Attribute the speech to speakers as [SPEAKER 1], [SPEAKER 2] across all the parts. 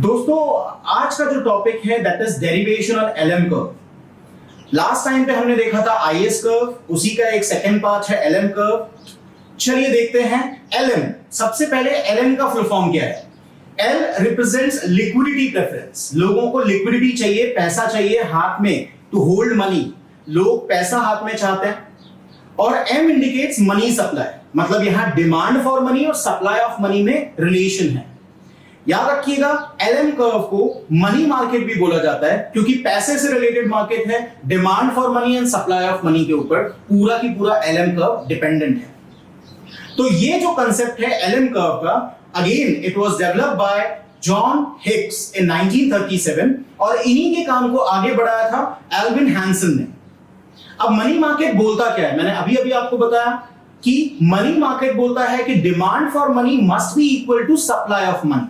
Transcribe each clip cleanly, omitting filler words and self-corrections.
[SPEAKER 1] दोस्तों आज का जो टॉपिक है that is derivation on LM curve. Last time पे हमने देखा था आईएस कर्व, उसी का एक सेकंड पार्ट है एलएम कर्व। चलिए देखते हैं एलएम। सबसे पहले एलएम का फुल फॉर्म क्या है? L represents liquidity preference. लोगों को लिक्विडिटी चाहिए, पैसा चाहिए हाथ में, टू होल्ड मनी। लोग पैसा हाथ में चाहते हैं। और एम इंडिकेट्स मनी सप्लाई, मतलब यहां डिमांड फॉर मनी और सप्लाई ऑफ मनी में रिलेशन है। याद रखिएगा एलएम कर्व को मनी मार्केट भी बोला जाता है क्योंकि पैसे से रिलेटेड मार्केट है। Demand for money and supply of money के ऊपर पूरा की पूरा एलएम कर्व डिपेंडेंट है। तो ये जो कंसेप्ट है एलएम कर्व का, again it was developed by John Hicks in 1937 और इन्हीं के काम को आगे बढ़ाया था एल्विन हैंसन ने। अब मनी मार्केट बोलता क्या है? मैंने अभी अभी आपको बताया कि मनी मार्केट बोलता है कि demand for money must be equal to supply of money.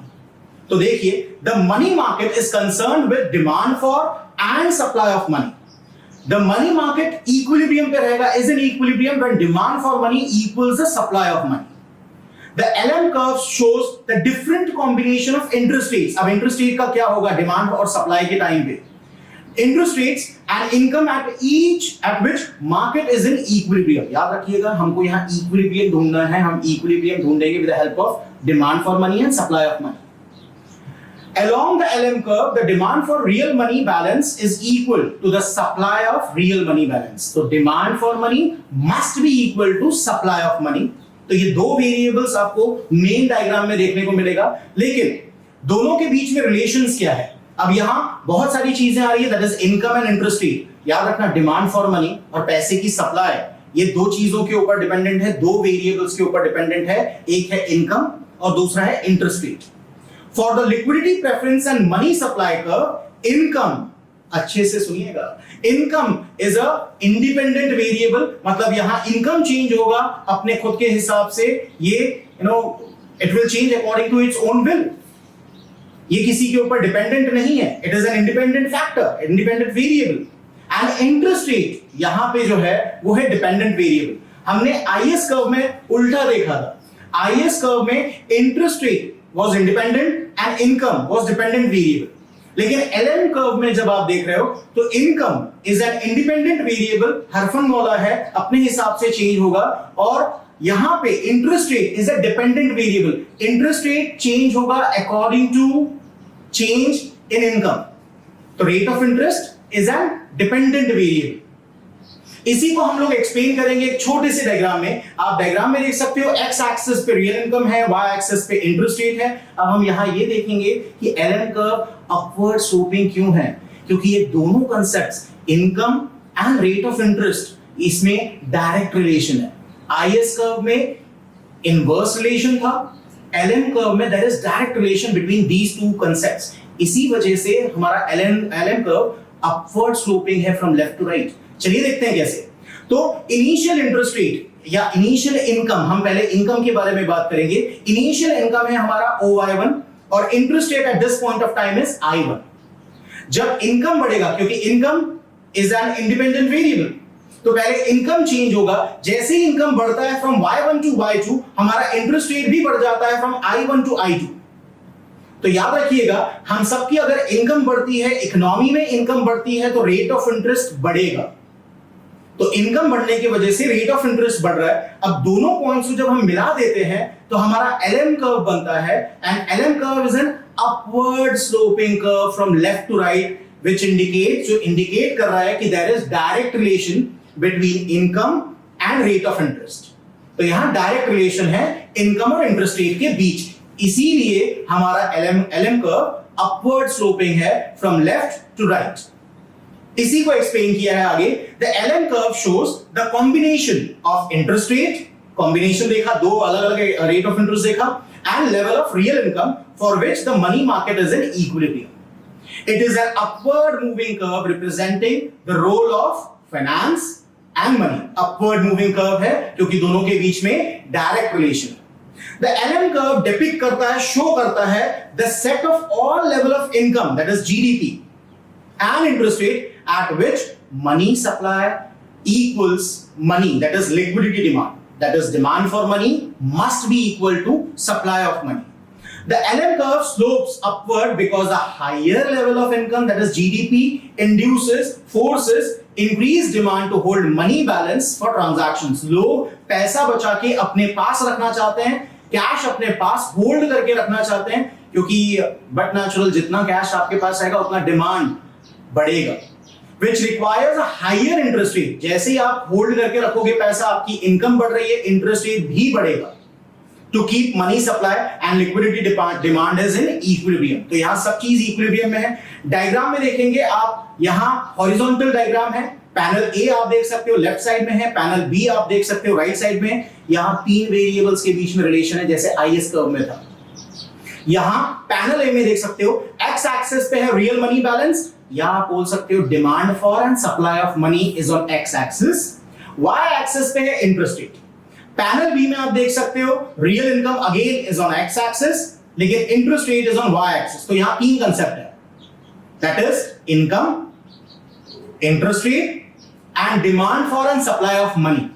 [SPEAKER 1] तो देखिए the money market is concerned with demand for and supply of money. The money market equilibrium पे रहेगा, is in equilibrium when demand for money equals the supply of money. The LM curve shows the different combination of interest rates. अब interest rate का क्या होगा demand और supply के time पे? Interest rates and income eight which market is in equilibrium. याद रखिएगा हमको यहां इक्विलिब्रियम ढूंढना है। हम इक्विलिब्रियम ढूंढेंगे with the help of demand for money and supply of money. Along the LM curve, the demand for real money balance is equal to the supply of real money balance. So demand for money must be equal to supply of money. तो ये दो variables आपको main diagram में देखने को मिलेगा, लेकिन दोनों के बीच में रिलेशंस क्या है? अब यहां बहुत सारी चीजें आ रही है, that is income and interest rate. याद रखना डिमांड फॉर मनी और पैसे की सप्लाई, ये दो चीजों के ऊपर डिपेंडेंट है, दो वेरिएबल्स के ऊपर डिपेंडेंट है। एक है इनकम और दूसरा है interest rate. For the liquidity preference and money supply curve, income, अच्छे से सुनिएगा, income is a independent variable, मतलब यहां income change होगा अपने खुद के हिसाब से। ये it will change according to its own will. ये किसी के ऊपर डिपेंडेंट नहीं है, it is an independent factor, independent variable. And interest rate यहां पे जो है वो है डिपेंडेंट वेरिएबल। हमने आईएस कर्व में उल्टा देखा था। आईएस कर्व में interest rate was independent and income was dependent variable, लेकिन LM कर्व में जब आप देख रहे हो तो income is an independent variable, हरफन वाला है, अपने हिसाब से चेंज होगा। और यहां पे interest rate is a dependent variable, interest rate change होगा according to change in income। तो rate of interest is a dependent variable। इसी को हम लोग एक्सप्लेन करेंगे एक छोटे से डायग्राम में। आप डायग्राम में देख सकते हो एक्स एक्सिस पे रियल इनकम है, वाई एक्सिस पे इंटरेस्ट रेट है। अब हम यहां ये देखेंगे कि एलएम कर्व अपवर्ड स्लोपिंग क्यों है, क्योंकि ये दोनों concepts income and rate of interest, इसमें डायरेक्ट रिलेशन है। आईएस कर्व में इनवर्स रिलेशन था, एलएम कर्व में there is direct relation between these two concepts. इसी वजह से हमारा एलएम कर्व अपवर्ड स्लोपिंग है फ्रॉम लेफ्ट टू राइट। चलिए देखते हैं कैसे। तो इनिशियल इंटरेस्ट रेट या इनिशियल इनकम, हम पहले इनकम के बारे में बात करेंगे। इनिशियल इनकम है हमारा OI1 और interest rate at this point of time is I1। जब इनकम बढ़ेगा, क्योंकि income is an independent variable, तो पहले इनकम चेंज होगा। जैसे ही इनकम बढ़ता है फ्रॉम Y1 टू Y2, हमारा इंटरेस्ट रेट भी बढ़ जाता है फ्रॉम I1 टू I2। तो याद रखिएगा हम सबकी अगर इनकम बढ़ती है, इकोनॉमी में इनकम बढ़ती है, तो रेट ऑफ इंटरेस्ट बढ़ेगा। तो इनकम बढ़ने की वजह से रेट ऑफ इंटरेस्ट बढ़ रहा है। अब दोनों पॉइंट्स को जब हम मिला देते हैं तो हमारा एलएम कर्व बनता है, and LM curve is an upward sloping curve from left to right, which indicate कर रहा है कि there is direct relation between income and rate of interest. तो यहां डायरेक्ट रिलेशन है इनकम और इंटरेस्ट रेट के बीच, इसीलिए हमारा एलएम कर्व अपवर्ड स्लोपिंग है फ्रॉम लेफ्ट टू राइट। इसी को एक्सप्लेन किया है आगे। The LM curve shows the combination of interest rate, combination देखा, दो अलग अलग रेट ऑफ इंटरेस्ट देखा, and level of real income for which the money market is in equilibrium. It is an upward moving curve representing the role of finance and money. Upward moving curve है क्योंकि दोनों के बीच में direct relation. The LM curve depict करता है, show करता है the set of all level of income, that is GDP, and interest rate at which money supply equals money, that is liquidity demand, that is demand for money must be equal to supply of money. The LM curve slopes upward because the higher level of income, that is GDP, forces increased demand to hold money balance for transactions. लोग पैसा बचा के अपने पास रखना चाहते हैं, cash अपने पास hold करके रखना चाहते हैं, क्योंकि बट नेचुरल जितना कैश आपके पास रहेगा उतना डिमांड बढ़ेगा, which requires a higher interest rate. जैसे ही आप होल्ड करके रखोगे पैसा, आपकी इनकम बढ़ रही है, इंटरेस्ट रेट भी बढ़ेगा. To keep money supply and liquidity demand is in equilibrium. तो यहां सब चीज इक्विलिब्रियम में है. डायग्राम में देखेंगे आप, यहां हॉरिजॉन्टल डायग्राम है. पैनल ए आप देख सकते हो लेफ्ट साइड में है, पैनल बी आप देख सकते हो राइट साइड में. यहां तीन वेरिएबल्स के बीच में रिलेशन है जैसे आईएस कर्व में था. यहां पैनल ए में देख सकते हो एक्स एक्सिस पे है रियल मनी बैलेंस, या आप बोल सकते हो demand for and supply of money is on X axis. Y axis पे है इंटरेस्ट रेट. पैनल बी में आप देख सकते हो real income again is on X axis, लेकिन interest rate is on Y axis. तो यहां तीन कंसेप्ट है, that is income, interest rate and demand for and supply of money.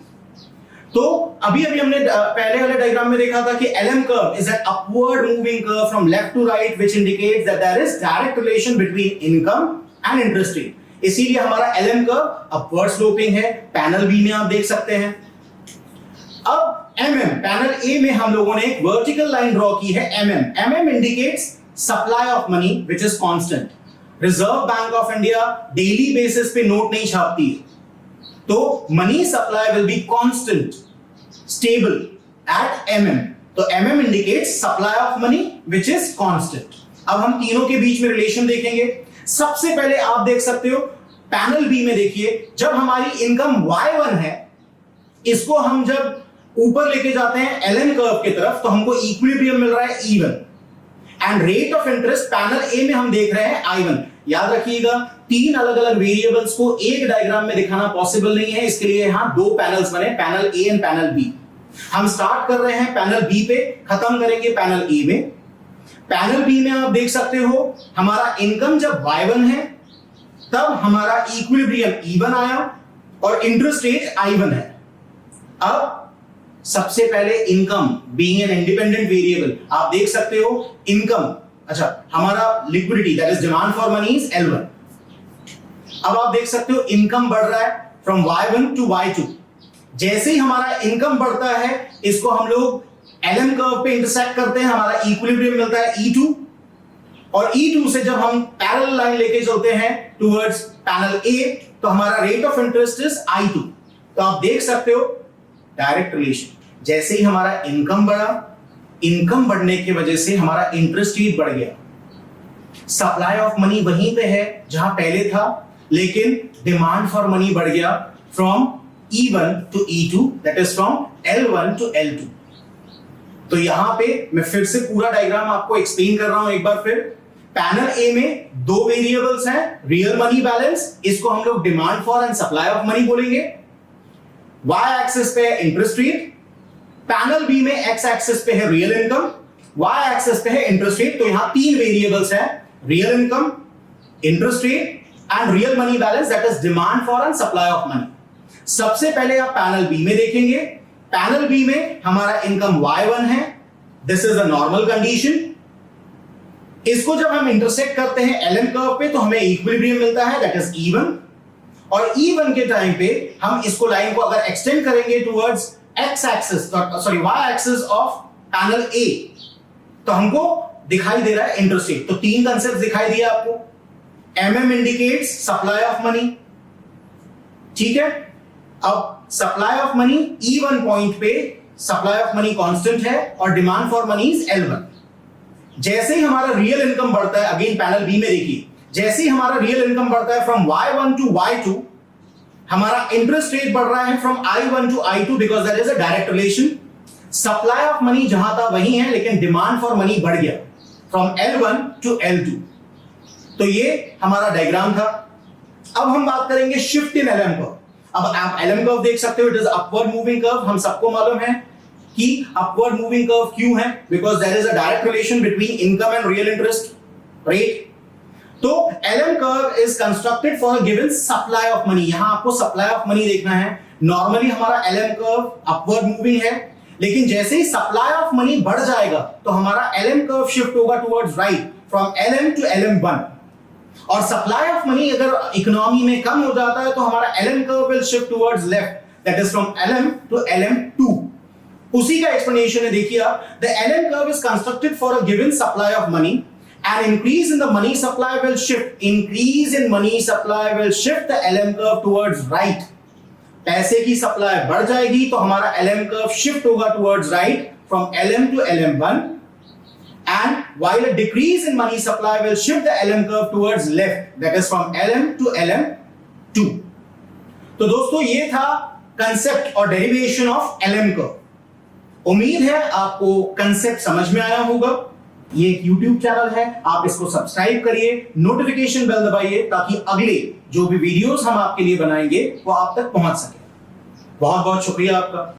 [SPEAKER 1] तो अभी हमने पहले वाले डायग्राम में देखा था कि LM curve is an upward moving curve from left to right which indicates that there is direct relation between income and interest rate. इसीलिए हमारा एलएम कर्व अपवर्ड स्लोपिंग है. पैनल बी में आप देख सकते हैं. अब एमएम, पैनल ए में हम लोगों ने एक वर्टिकल लाइन ड्रॉ की है MM. MM indicates supply of money which is constant. Reserve Bank of India daily basis पे नोट नहीं छापती है, तो money supply will be constant, stable at MM. तो MM indicates supply of money which is constant. अब हम तीनों के बीच में रिलेशन देखेंगे. सबसे पहले आप देख सकते हो पैनल बी में देखिए, जब हमारी इनकम y1 है, इसको हम जब ऊपर लेके जाते हैं एलएम कर्व की तरफ तो हमको इक्विलिब्रियम मिल रहा है E1. And rate of interest panel A में हम देख रहे हैं I1. याद रखिएगा तीन अलग अलग वेरिएबल्स को एक डायग्राम में दिखाना पॉसिबल नहीं है, इसके लिए यहां दो पैनल्स बने, panel A and panel B. हम स्टार्ट कर रहे हैं पैनल बी पे, खत्म करेंगे पैनल ए में. पैनल बी में आप देख सकते हो हमारा इनकम जब Y1 है तब हमारा इक्विलिब्रियम E1 आया और इंटरेस्ट रेट I1 है. अब सबसे पहले income being an independent variable आप देख सकते हो इनकम, अच्छा हमारा liquidity that is demand for money is L1. अब आप देख सकते हो इनकम बढ़ रहा है फ्रॉम Y1 टू Y2. जैसे ही हमारा इनकम बढ़ता है इसको हम लोग एलएम कर्व पे इंटरसेक्ट करते हैं, हमारा इक्विलिब्रियम मिलता है E2. और E2 से जब हम पैरेलल लाइन लेके चलते हैं टुवर्ड्स पैनल A तो हमारा rate of interest is I2. तो आप देख सकते हो डायरेक्ट रिलेशन. जैसे ही हमारा इनकम बढ़ा, इनकम बढ़ने की वजह से हमारा इंटरेस्ट रेट बढ़ गया. सप्लाई ऑफ मनी वहीं पे है जहां पहले था, लेकिन डिमांड फॉर मनी बढ़ गया from E1 to E2, that is from L1 to L2. तो यहां पे मैं फिर से पूरा डायग्राम आपको एक्सप्लेन कर रहा हूं एक बार फिर. पैनल ए में दो वेरिएबल्स हैं, रियल मनी बैलेंस, इसको हम लोग demand for and supply of money बोलेंगे. y एक्सिस पे है इंटरेस्ट रेट. पैनल बी में x एक्सिस पे है रियल इनकम, y एक्सिस पे है इंटरेस्ट रेट. तो यहां तीन वेरिएबल्स हैं, real income, interest rate and real money balance that is demand for and supply of money. सबसे पहले आप पैनल बी में देखेंगे. पैनल बी में हमारा इनकम y1 है, this is a normal condition. इसको जब हम इंटरसेक्ट करते हैं एलएम कर्व पे तो हमें इक्विलिब्रियम मिलता है दैट इज E1. और E1 के टाइम पे हम इसको लाइन को अगर एक्सटेंड करेंगे towards x axis, sorry y axis of panel A, तो हमको दिखाई दे रहा है इंटरेस्ट रेट. तो तीन कंसेप्ट दिखाई दिया आपको. MM indicates supply of money, ठीक है. अब supply of money E1 point पे सप्लाई ऑफ मनी कांस्टेंट है और demand for money is L1. जैसे ही हमारा रियल इनकम बढ़ता है, अगेन पैनल बी में देखिए, जैसे ही हमारा रियल इनकम बढ़ता है फ्रॉम Y1 टू Y2, हमारा इंटरेस्ट रेट बढ़ रहा है from I1 to I2 because that is a direct relation. Supply of money जहां था वही है, लेकिन डिमांड फॉर मनी बढ़ गया फ्रॉम L1 टू L2. तो ये हमारा डायग्राम था. अब हम बात करेंगे शिफ्ट इन एलएम कर्व. अब आप एलएम कर्व देख सकते हो, it is upward moving curve. हम सबको मालूम है कि अपवर्ड मूविंग कर्व क्यों है, because there is a direct relation between income and real interest rate. तो LM curve is constructed for a given supply of money. यहां आपको सप्लाई ऑफ मनी देखना है. नॉर्मली हमारा एलएम कर्व अपवर्ड मूविंग है, लेकिन जैसे ही सप्लाई ऑफ मनी बढ़ जाएगा तो हमारा LM कर्व शिफ्ट होगा towards right from LM to LM1, और सप्लाई ऑफ मनी अगर इकोनॉमी में कम हो जाता है तो हमारा LM curve will shift towards left, that is from LM to LM2। उसी का एक्सप्लेनेशन है, देखिए आप, the LM curve is constructed for a given supply of money and increase in the money supply will shift, increase in money supply will shift the LM curve towards right. पैसे की supply बढ़ जाएगी तो हमारा LM curve shift होगा towards right from LM to LM1, and while a decrease in money supply will shift the LM curve towards left, that is from LM to LM2। तो दोस्तों ये था कंसेप्ट और डेरिवेशन ऑफ LM कर्व। उम्मीद है आपको concept समझ में आया होगा। ये एक YouTube चैनल है, आप इसको सब्सक्राइब करिए, नोटिफिकेशन बेल दबाइए ताकि अगले जो भी वीडियोस हम आपके लिए बनाएंगे वो आप तक पहुंच सके। बहुत बहुत शुक्रिया आपका।